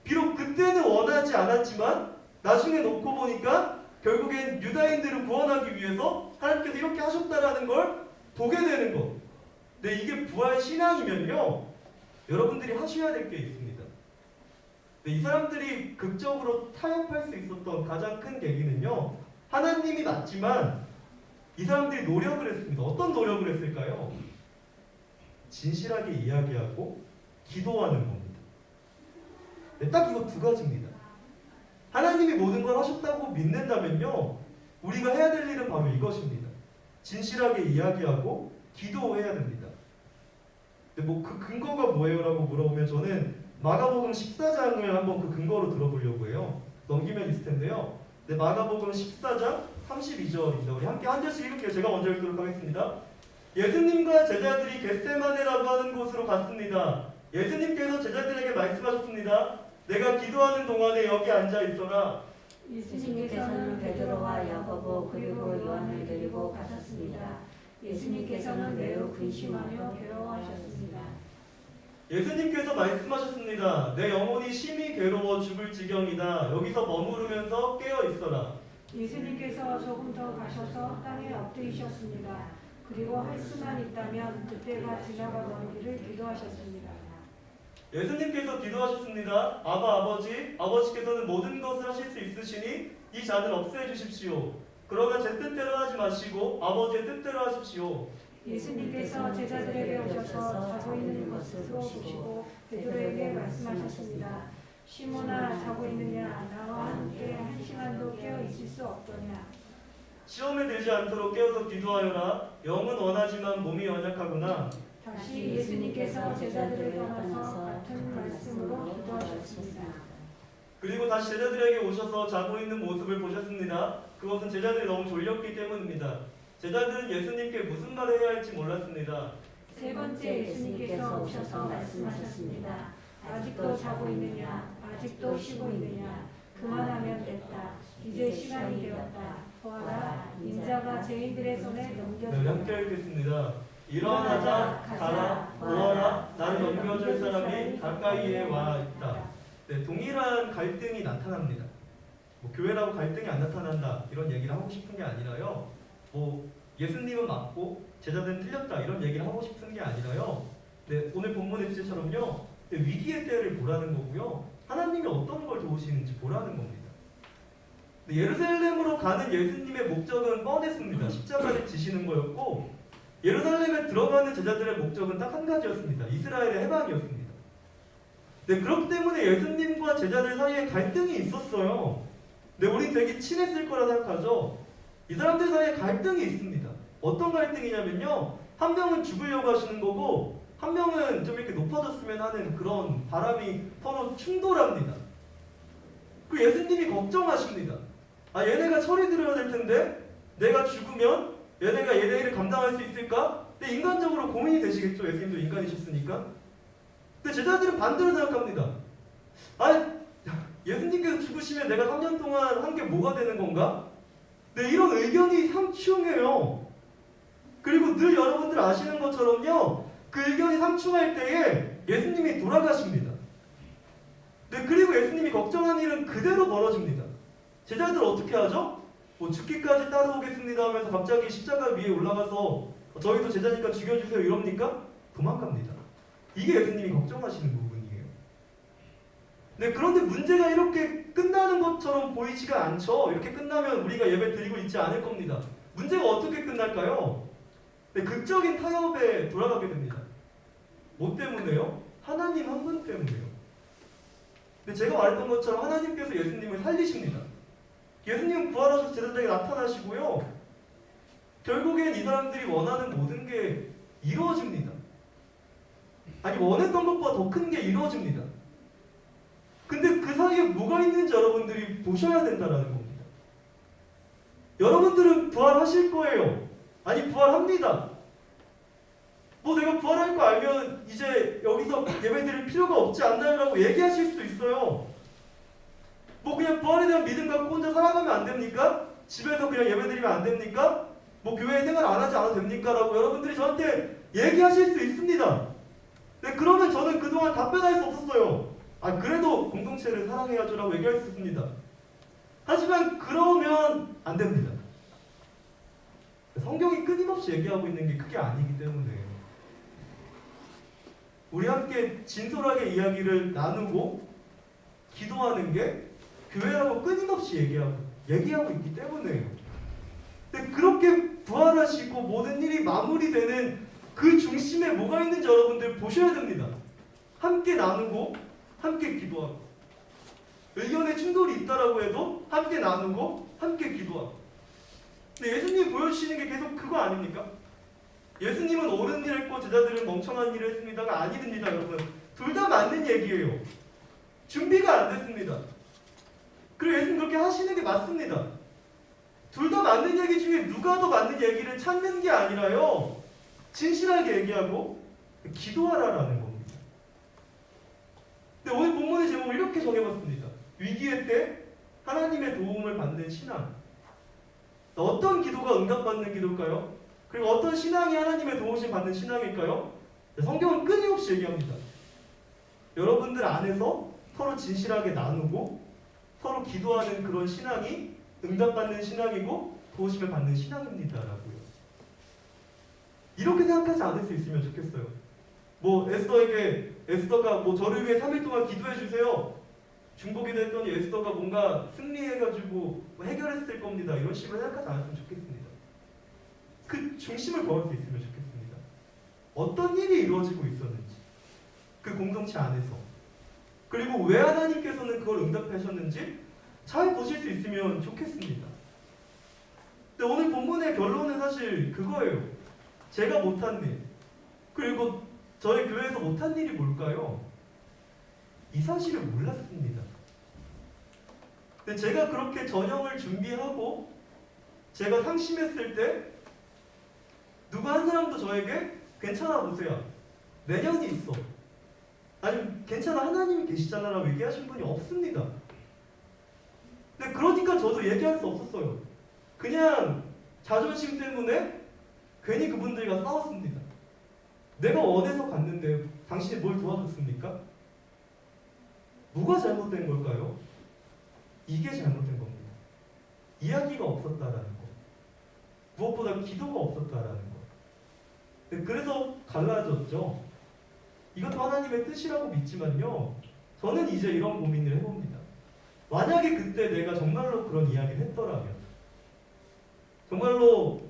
비록 그때는 원하지 않았지만 나중에 놓고 보니까 결국엔 유다인들을 구원하기 위해서 하나님께서 이렇게 하셨다라는 걸 보게 되는 것. 근데 이게 부활 신앙이면요, 여러분들이 하셔야 될 게 있습니다. 근데 이 사람들이 극적으로 타협할 수 있었던 가장 큰 계기는요, 하나님이 맞지만 이 사람들이 노력을 했습니다. 어떤 노력을 했을까요? 진실하게 이야기하고 기도하는 겁니다. 네, 딱 이거 두 가지입니다. 하나님이 모든 걸 하셨다고 믿는다면요, 우리가 해야 될 일은 바로 이것입니다. 진실하게 이야기하고 기도해야 됩니다. 근데 뭐 그 근거가 뭐예요? 라고 물어보면 저는 마가복음 14장을 한번 그 근거로 들어보려고 해요. 넘기면 있을 텐데요. 네, 마가복음 14장 32절입니다. 우리 함께 한 절씩 읽을게요. 제가 먼저 읽도록 하겠습니다. 예수님과 제자들이 겟세마네라고 하는 곳으로 갔습니다. 예수님께서 제자들에게 말씀하셨습니다. 내가 기도하는 동안에 여기 앉아 있어라. 예수님께서는 베드로와 야고보 그리고 요한을 데리고 가셨습니다. 예수님께서는 매우 근심하며 괴로워하셨습니다. 예수님께서 말씀하셨습니다. 내 영혼이 심히 괴로워 죽을 지경이다. 여기서 머무르면서 깨어 있어라. 예수님께서 조금 더 가셔서 땅에 엎드리셨습니다. 그리고 할 수만 있다면 그때가 지나가던 길을 기도하셨습니다. 예수님께서 기도하셨습니다. 아버지께서는 모든 것을 하실 수 있으시니 이 잔을 없애 주십시오. 그러나 제 뜻대로 하지 마시고 아버지의 뜻대로 하십시오. 예수님께서 제자들에게 오셔서 자고 있는 것을 보시고 베드로에게 말씀하셨습니다. 시몬아, 자고 있느냐? 나와 함께 한 시간도 깨어 있을 수 없더냐? 시험에 들지 않도록 깨어서 기도하여라. 영은 원하지만 몸이 연약하구나. 다시 예수님께서 제자들을 떠나서 같은 말씀으로 기도하셨습니다. 그리고 다시 제자들에게 오셔서 자고 있는 모습을 보셨습니다. 그것은 제자들이 너무 졸렸기 때문입니다. 제자들은 예수님께 무슨 말을 해야 할지 몰랐습니다. 세 번째 예수님께서 오셔서 말씀하셨습니다. 아직도 자고 있느냐? 아직도 쉬고 있느냐? 그만하면 됐다. 이제 시간이 되었다. 보아라, 인자가 죄인들의 손에 네, 넘겨졌다. 함께 읽겠습니다. 일어나자, 가라, 보아라, 나를 넘겨줄 사람이 가까이에 와 있다. 네, 동일한 갈등이 나타납니다. 뭐 교회라고 갈등이 안 나타난다 이런 얘기를 하고 싶은 게 아니라요. 뭐 예수님은 맞고 제자들은 틀렸다 이런 얘기를 하고 싶은 게 아니라요. 네, 오늘 본문의 주제처럼요. 네, 위기의 때를 보라는 거고요. 하나님이 어떤 걸 도우시는지 보라는 겁니다. 네, 예루살렘으로 가는 예수님의 목적은 뻔했습니다. 십자가를 지시는 거였고 예루살렘에 들어가는 제자들의 목적은 딱 한 가지였습니다. 이스라엘의 해방이었습니다. 네, 그렇기 때문에 예수님과 제자들 사이에 갈등이 있었어요. 네, 우린 되게 친했을 거라 생각하죠. 이 사람들 사이에 갈등이 있습니다. 어떤 갈등이냐면요. 한 명은 죽으려고 하시는 거고 한 명은 좀 이렇게 높아졌으면 하는 그런 바람이 서로 충돌합니다. 그 예수님이 걱정하십니다. 아, 얘네가 철이 들어야 될 텐데 내가 죽으면 얘네가 얘네 일을 감당할 수 있을까? 근데 인간적으로 고민이 되시겠죠. 예수님도 인간이셨으니까. 근데 제자들은 반대로 생각합니다. 아, 예수님께서 죽으시면 내가 3년 동안 한 게 뭐가 되는 건가? 네, 이런 의견이 상충해요. 그리고 늘 여러분들 아시는 것처럼요. 그 의견이 상충할 때에 예수님이 돌아가십니다. 네, 그리고 예수님이 걱정한 일은 그대로 벌어집니다. 제자들 어떻게 하죠? 뭐 죽기까지 따라오겠습니다 하면서 갑자기 십자가 위에 올라가서 저희도 제자니까 죽여주세요 이럽니까? 도망갑니다. 이게 예수님이 걱정하시는 부분이에요. 네, 그런데 문제가 이렇게 끝나는 것처럼 보이지가 않죠. 이렇게 끝나면 우리가 예배 드리고 있지 않을 겁니다. 문제가 어떻게 끝날까요? 네, 극적인 타협에 돌아가게 됩니다. 뭐 때문에요? 하나님 한 분 때문에요. 근데 제가 말했던 것처럼 하나님께서 예수님을 살리십니다. 예수님은 부활하셔서 제자들에게 나타나시고요. 결국엔 이 사람들이 원하는 모든 게 이루어집니다. 아니, 원했던 것보다 더 큰 게 이루어집니다. 근데 그 사이에 뭐가 있는지 여러분들이 보셔야 된다는 겁니다. 여러분들은 부활하실 거예요. 아니, 부활합니다. 뭐 내가 부활할 거 알면 이제 여기서 예배 드릴 필요가 없지 않나요? 라고 얘기하실 수도 있어요. 뭐 그냥 부활에 대한 믿음 갖고 혼자 살아가면 안 됩니까? 집에서 그냥 예배 드리면 안 됩니까? 뭐 교회 생활 안 하지 않아도 됩니까? 라고 여러분들이 저한테 얘기하실 수 있습니다. 네, 그러면 저는 그동안 답변할 수 없었어요. 아, 그래도 공동체를 사랑해야죠 라고 얘기할 수 있습니다. 하지만 그러면 안 됩니다. 성경이 끊임없이 얘기하고 있는 게 그게 아니기 때문에 우리 함께 진솔하게 이야기를 나누고 기도하는 게 교회라고 끊임없이 얘기하고 있기 때문에요. 근데 그렇게 부활하시고 모든 일이 마무리되는 그 중심에 뭐가 있는지 여러분들 보셔야 됩니다. 함께 나누고 함께 기도하고, 의견의 충돌이 있다라고 해도 함께 나누고 함께 기도하고. 근데 예수님이 보여주시는 게 계속 그거 아닙니까? 예수님은 옳은 일을 했고 제자들은 멍청한 일을 했습니다가 아닙니다, 여러분. 둘 다 맞는 얘기예요. 준비가 안 됐습니다. 그리고 예수님 그렇게 하시는 게 맞습니다. 둘 다 맞는 얘기 중에 누가 더 맞는 얘기를 찾는 게 아니라요, 진실하게 얘기하고 기도하라라는 겁니다. 근데 오늘 본문의 제목을 이렇게 정해봤습니다. 위기의 때 하나님의 도움을 받는 신앙. 어떤 기도가 응답받는 기도일까요? 그리고 어떤 신앙이 하나님의 도우심 받는 신앙일까요? 성경은 끊임없이 얘기합니다. 여러분들 안에서 서로 진실하게 나누고 서로 기도하는 그런 신앙이 응답받는 신앙이고 도우심을 받는 신앙입니다라고요. 이렇게 생각하지 않을 수 있으면 좋겠어요. 뭐 에스더가 뭐 저를 위해 3일 동안 기도해 주세요. 중보기도 했더니 에스더가 뭔가 승리해가지고 뭐 해결했을 겁니다. 이런 식으로 생각하지 않았으면 좋겠습니다. 그 중심을 보일 수 있으면 좋겠습니다. 어떤 일이 이루어지고 있었는지, 그 공동체 안에서, 그리고 왜 하나님께서는 그걸 응답하셨는지 잘 보실 수 있으면 좋겠습니다. 근데 오늘 본문의 결론은 사실 그거예요. 제가 못한 일, 그리고 저희 교회에서 못한 일이 뭘까요? 이 사실을 몰랐습니다. 근데 제가 그렇게 전형을 준비하고 제가 상심했을 때 누가 한 사람도 저에게 괜찮아 보세요, 내년이 있어, 아니면 괜찮아 하나님이 계시잖아 라고 얘기하신 분이 없습니다. 근데 그러니까 저도 얘기할 수 없었어요. 그냥 자존심 때문에 괜히 그분들과 싸웠습니다. 내가 원해서 갔는데 당신이 뭘 도와줬습니까? 뭐가 잘못된 걸까요? 이게 잘못된 겁니다. 이야기가 없었다라는 거, 무엇보다 기도가 없었다라는 거. 그래서 갈라졌죠. 이것도 하나님의 뜻이라고 믿지만요, 저는 이제 이런 고민을 해봅니다. 만약에 그때 내가 정말로 그런 이야기를 했더라면, 정말로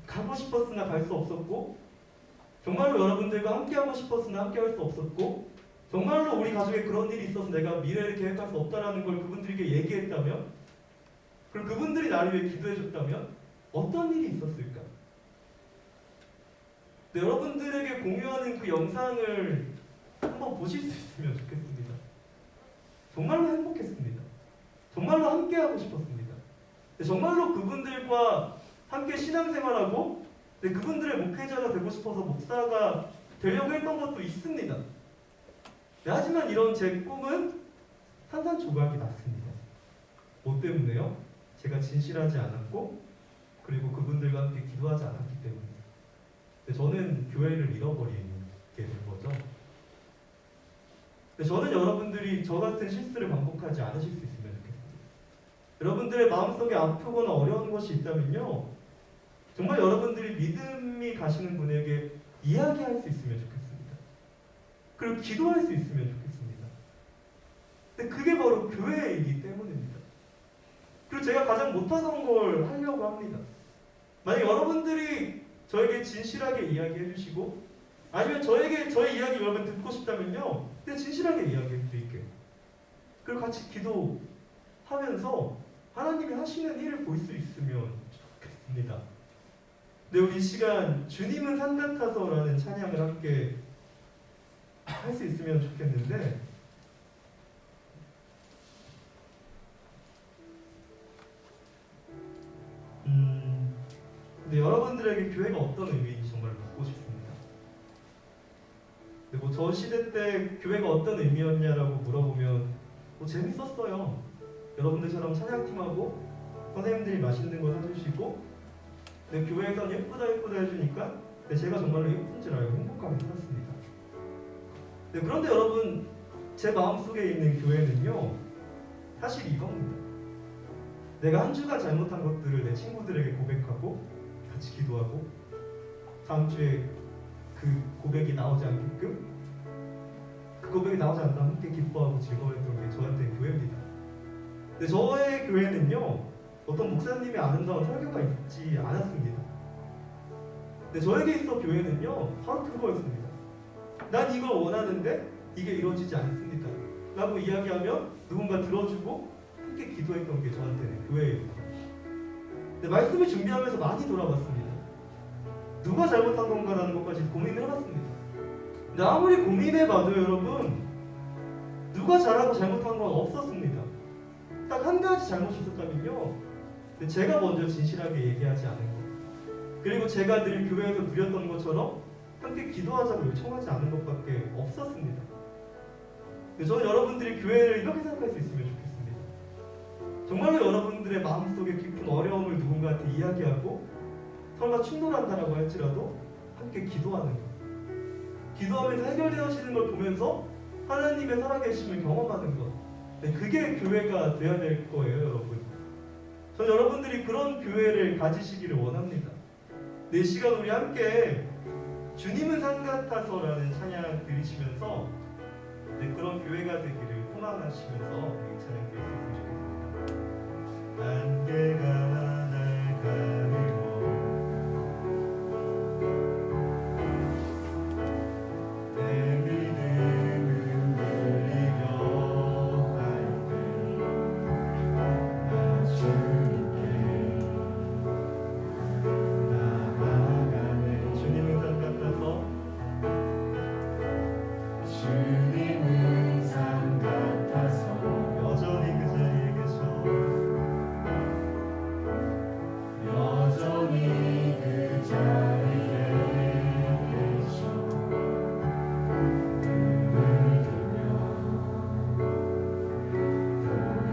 가고 싶었으나 갈 수 없었고, 정말로 여러분들과 함께하고 싶었으나 함께할 수 없었고, 정말로 우리 가족에 그런 일이 있어서 내가 미래를 계획할 수 없다라는 걸 그분들에게 얘기했다면, 그리고 그분들이 나를 위해 기도해줬다면 어떤 일이 있었을까? 여러분들에게 공유하는 그 영상을 한번 보실 수 있으면 좋겠습니다. 정말로 행복했습니다. 정말로 함께하고 싶었습니다. 정말로 그분들과 함께 신앙생활하고 그분들의 목회자가 되고 싶어서 목사가 되려고 했던 것도 있습니다. 하지만 이런 제 꿈은 산산조각이 났습니다. 뭐 때문에요? 제가 진실하지 않았고, 그리고 그분들과 함께 기도하지 않았기 때문에. 저는 교회를 잃어버리게 된 거죠. 저는 여러분들이 저 같은 실수를 반복하지 않으실 수 있으면 좋겠습니다. 여러분들의 마음속에 아프거나 어려운 것이 있다면요, 정말 여러분들이 믿음이 가시는 분에게 이야기할 수 있으면 좋겠습니다. 그리고 기도할 수 있으면 좋겠습니다. 근데 그게 바로 교회이기 때문입니다. 그리고 제가 가장 못하던 걸 하려고 합니다. 만약 여러분들이 저에게 진실하게 이야기해 주시고, 아니면 저에게 저의 이야기 여러분 듣고 싶다면요, 그냥 진실하게 이야기해 드릴게요. 그리고 같이 기도하면서 하나님이 하시는 일을 볼 수 있으면 좋겠습니다. 네, 우리 이 시간 주님은 산 같아서라는 찬양을 함께 할 수 있으면 좋겠는데, 근데 여러분들에게 교회가 어떤 의미인지 정말 묻고 싶습니다. 뭐 저 시대 때 교회가 어떤 의미였냐라고 물어보면 뭐 재밌었어요. 여러분들처럼 찬양팀하고 선생님들이 맛있는 거 사주시고, 내 교회에서 예쁘다 해주니까 제가 정말로 예쁜 줄 알고 행복하게 살았습니다. 그런데 여러분, 제 마음속에 있는 교회는요, 사실 이겁니다. 내가 한 주간 잘못한 것들을 내 친구들에게 고백하고 같이 기도하고, 다음 주에 그 고백이 나오지 않게끔 고백이 나오지 않다 함께 기뻐하고 즐거워했던 게 저한테 교회입니다. 근데 저의 교회는요, 어떤 목사님의 아름다운 설교가 있지 않았습니다. 근데 저에게 있어 교회는요, 바로 그거였습니다. 난 이걸 원하는데 이게 이루어지지 않습니다 라고 이야기하면 누군가 들어주고 함께 기도했던 게 저한테는 교회예요. 근데 말씀을 준비하면서 많이 돌아봤습니다. 누가 잘못한 건가라는 것까지 고민을 해봤습니다. 근데 아무리 고민해봐도 여러분, 누가 잘하고 잘못한 건 없었습니다. 딱 한 가지 잘못이 있었다면요, 제가 먼저 진실하게 얘기하지 않은 것, 그리고 제가 늘 교회에서 누렸던 것처럼 함께 기도하자고 요청하지 않은 것밖에 없었습니다. 저는 여러분들이 교회를 이렇게 생각할 수 있으면 좋겠습니다. 정말로 여러분들의 마음속에 깊은 어려움을 누군가한테 이야기하고 설마 충돌한다라고 할지라도 함께 기도하는 것, 기도하면서 해결되어지는 걸 보면서 하나님의 살아계심을 경험하는 것, 그게 교회가 되어야 될 거예요, 여러분. 저는 여러분들이 그런 교회를 가지시기를 원합니다. 이 시간 우리 함께 주님은 산 같아서라는 찬양 들으시면서 그런 교회가 되기를 소망하시면서 이 찬양 드렸으면 좋겠습니다. 안개가 날 가리고 내 믿음을 늘리려 할 때 나 주님께 나아가네. 주님은 산 같아서, 주님은 산 같아서 여전히 그 자리에 계셔, 여전히 그 자리에 계셔. 눈을 들면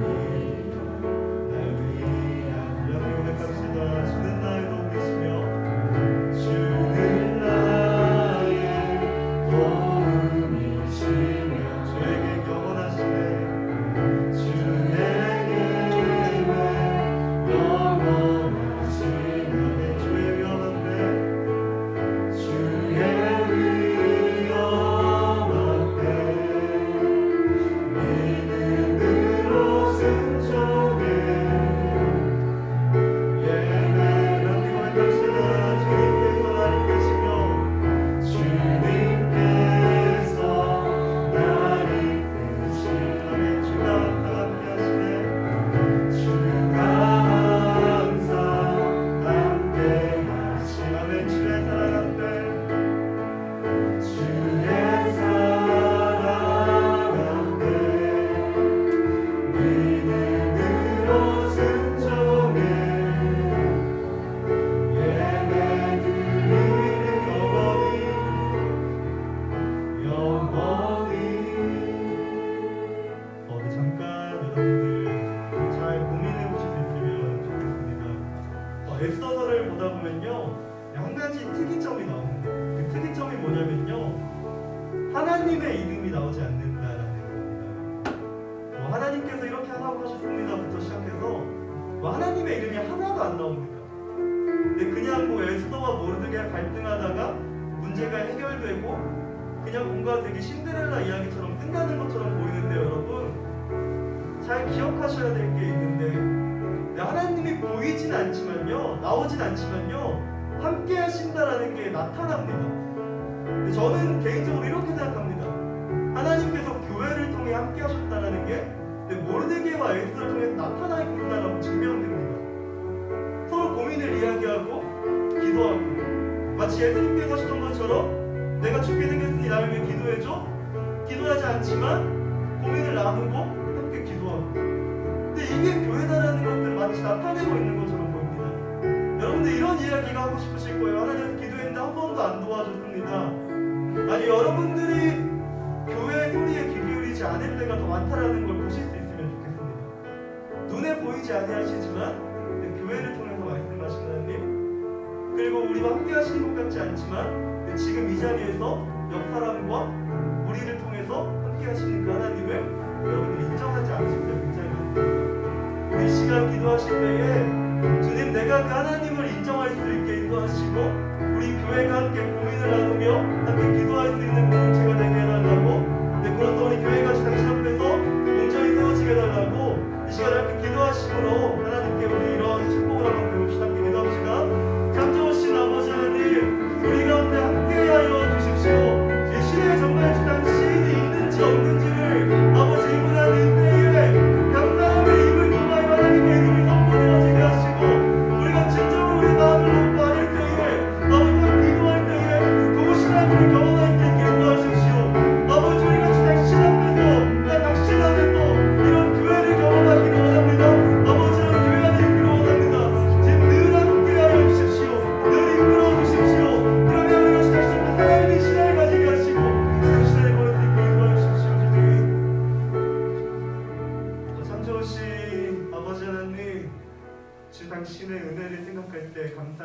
보이리라. 날 위한 여기 고백합시다. 주는 나의 도움이시며 주는 나의 도움이시며 주에게 영원하시네. 주에게 영원하시네. 주의 위험한데 주의 위험한데 믿음으로 순종해. 예배 함께 고백합시다. 주님께서 나를 계시며 주님께서 나를 계시며 주가 항상 함께 하시네. 주가 항상 함께 하시네. 아멘. 주의 사랑 함께, 주의 사랑 함께 믿음으로 순종해. 예배 드리는 영원히. 잠깐 여러분들 잘 고민해 보실 수 있으면 좋겠습니다. 에스더서를 보다 보면요, 한 가지 특이점이 나옵니다. 그 특이점이 뭐냐면요, 하나님의 이름이 나오지 않는다라는 겁니다. 하나님께서 이렇게 하라고 하셨습니다부터 시작해서 하나님의 이름이 하나도 안 나옵니다. 근데 그냥 에스더와 모르드게가 갈등하다가 문제가 해결되고 그냥 뭔가 되게 신데렐라 이야기처럼 끝나는 것처럼 보이는데 여러분, 잘 기억하셔야 될 게 있는데, 하나님이 보이진 않지만요, 나오진 않지만요, 함께 하신다라는 게 나타납니다. 근데 저는 개인적으로 이렇게 생각합니다. 하나님께서 교회를 통해 함께 하셨다라는 게 모르드게와 에스더를 통해서 나타나 있구나라고 증명됩니다. 서로 고민을 이야기하고 기도하고, 마치 예수님께서 하셨던 것처럼 내가 죽게 생겼으니 나를 위해 기도해줘, 기도하지 않지만 고민을 나누고 함께 기도하고. 근데 이게 교회다라는 것들을 마치 나타내고 있는 것처럼 보입니다. 여러분들 이런 이야기가 하고 싶으실 거예요. 하나님께서 기도했는데 한 번도 안 도와줬습니다. 아니, 여러분들이 교회 소리에 귀 기울이지 않을 때가 더 많다라는 걸 보실 수 있으면 좋겠습니다. 눈에 보이지 아니하시지만 교회를 통해서 말씀하시는 하나님, 그리고 우리와 함께 하시는 것 같지 않지만 지금 이 자리에서 옆 사람과 우리를 통해서 함께 하시는 그 하나님을 여러분들이 인정하지 않으실 때 굉장히 많습니다. 우리 시간 기도하실 때에 주님, 내가 그 하나님을 인정할 수 있게 인도하시고 우리 교회가 함께 고민을 나누며 함께 기도할 수 있는 공동체가 되게 해달라고, 그것도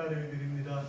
감사를 드립니다.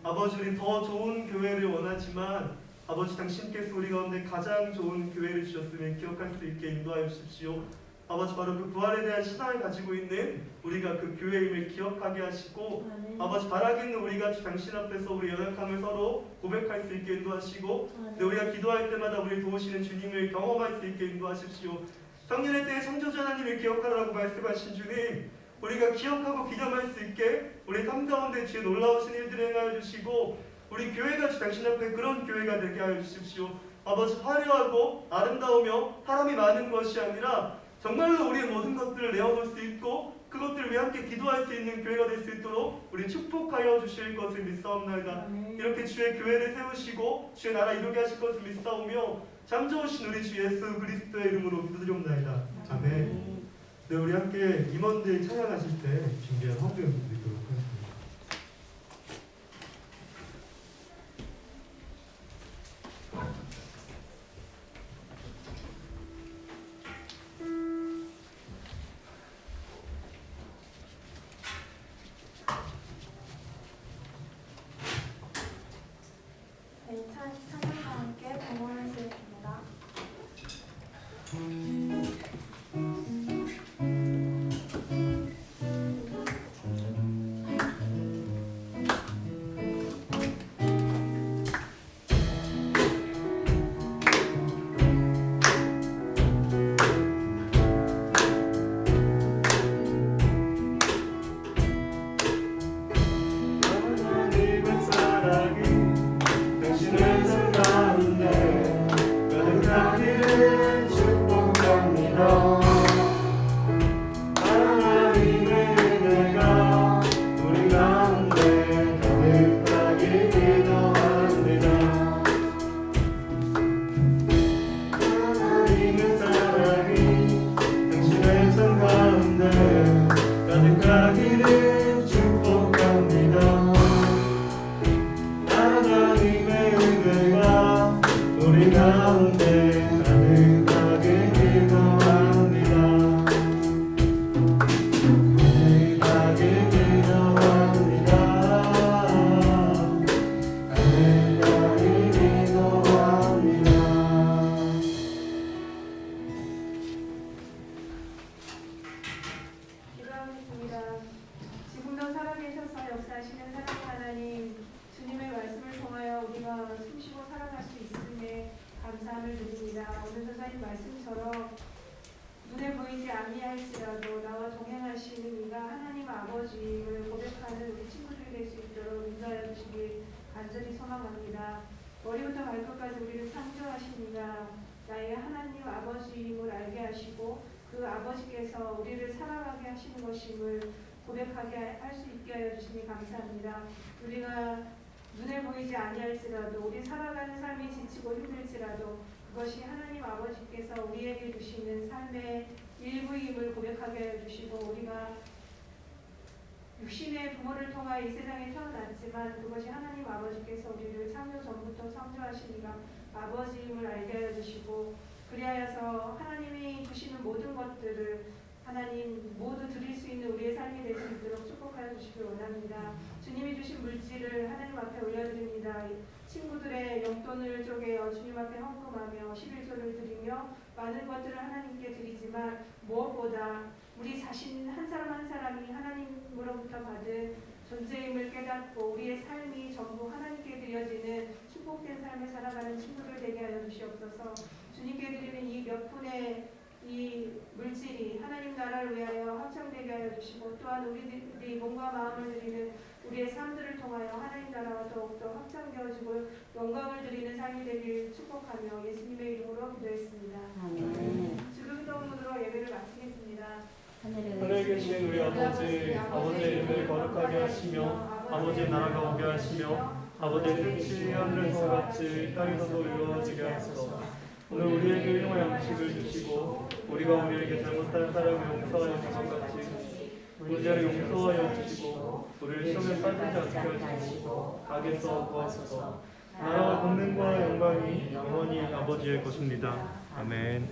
아버지, 우리 더 좋은 교회를 원하지만 아버지, 당신께서 우리 가운데 가장 좋은 교회를 주셨음을 기억할 수 있게 인도하여 주십시오. 아버지, 바로 그 부활에 대한 신앙을 가지고 있는 우리가 그 교회임을 기억하게 하시고, 아버지, 바라기는 우리가 당신 앞에서 우리 연약함을 서로 고백할 수 있게 인도하시고, 우리가 기도할 때마다 우리 도우시는 주님을 경험할 수 있게 인도하십시오. 성년의 때에 창조주 하나님을 기억하라고 말씀하신 주님, 우리가 기억하고 기념할 수 있게 우리 삶 가운데 주의 놀라우신 일들을 행하여 주시고, 우리 교회가 주 당신 앞에 그런 교회가 되게 하여 주십시오. 아버지, 화려하고 아름다우며 사람이 많은 것이 아니라 정말로 우리의 모든 것들을 내어놓을 수 있고 그것들을 위해 함께 기도할 수 있는 교회가 될 수 있도록 우리 축복하여 주실 것을 믿사옵나이다. 이렇게 주의 교회를 세우시고 주의 나라 이루게 하실 것을 믿사오며 참 좋으신 우리 주 예수 그리스도의 이름으로 기도드리옵나이다. 아멘. 네, 우리 함께 임원들 찬양하실 때 준비한 헌금 드리도록 하겠습니다. 네, 찬양과 함께 동원하시겠습니다. 하나님의 사랑이 당신의 삶 가운데 가득하기를 축복합니다. 하나님의 은혜가 우리 가운데 가득하길 기도합니다. 하나님의 사랑이 당신의 삶 가운데 가득하기를 축복합니다. 하나님의 은혜가 우리 가운데 가득하게 기도합니다. 가득하게 기도합니다. 가득하게 기도합니다. 기도하겠습니다. 지금도 살아계셔서 역사하시는 사랑의 하나님, 주님의 말씀을 통하여 우리가 숨쉬고 살아갈 수 있음에 감사함을 드립니다. 오늘 선사님 말씀처럼 눈에 보이지 아니할지라도 나와 동행하시는 이가 하나님 아버지를 고백하는 우리 친구들이 될 수 있도록 인도하여 주시길 간절히 소망합니다. 머리부터 발끝까지 우리를 창조하시니가 나의 하나님 아버지임을 알게 하시고 그 아버지께서 우리를 살아가게 하시는 것임을 고백하게 할 수 있게 하여 주시니 감사합니다. 우리가 눈에 보이지 아니할지라도 우리 살아가는 삶이 지치고 힘들지라도 그것이 하나님 아버지께서 우리에게 주시는 삶의 일부임을 고백하게 하여 주시고, 우리가 육신의 부모를 통하여 이 세상에 태어났지만 그것이 하나님 아버지께서 우리를 창조 전부터 창조하시니가 아버지임을 알게 하여 주시고, 그리하여서 하나님이 주시는 모든 것들을 하나님 모두 드릴 수 있는 우리의 삶이 될 수 있도록 축복하여 주시길 원합니다. 주님이 주신 물질을 하나님 앞에 올려드립니다. 친구들의 용돈을 쪼개어 주님 앞에 헌금하며 11조를 드리며 많은 것들을 하나님께 드리지만 무엇보다 우리 자신 한 사람 한 사람이 하나님으로부터 받은 존재임을 깨닫고 우리의 삶이 전부 하나님께 드려지는 축복된 삶을 살아가는 친구들 되게 하여 주시옵소서. 주님께 드리는 이 몇 푼의 이 물질이 하나님 나라를 위하여 확장되게 하여 주시고, 또한 우리들이 몸과 마음을 드리는 우리의 삶들을 통하여 하나님 나라가 더욱더 확장되어지고 영광을 드리는 삶이 되길 축복하며 예수님의 이름으로 기도했습니다. 아멘. 주기도문으로 예배를 마치겠습니다. 하늘에 계신 우리 아버지, 아버지의 이름을 거룩하게 하시며 아버지의 나라가 오게 하시며 아버지의 뜻이 하늘에서 같이 땅에서도 이루어지게 하소서. 오늘 우리에게 일용할 양식을 주시고 우리가 우리에게 잘못한 사람을 용서하여 주신 같이 우리 죄를 용서하여 주시고 우리를 시험에 빠지지 않게 하시고 악에서 구하소서. 나라와 권능과 영광이 영원히 아버지의 것입니다. 아멘.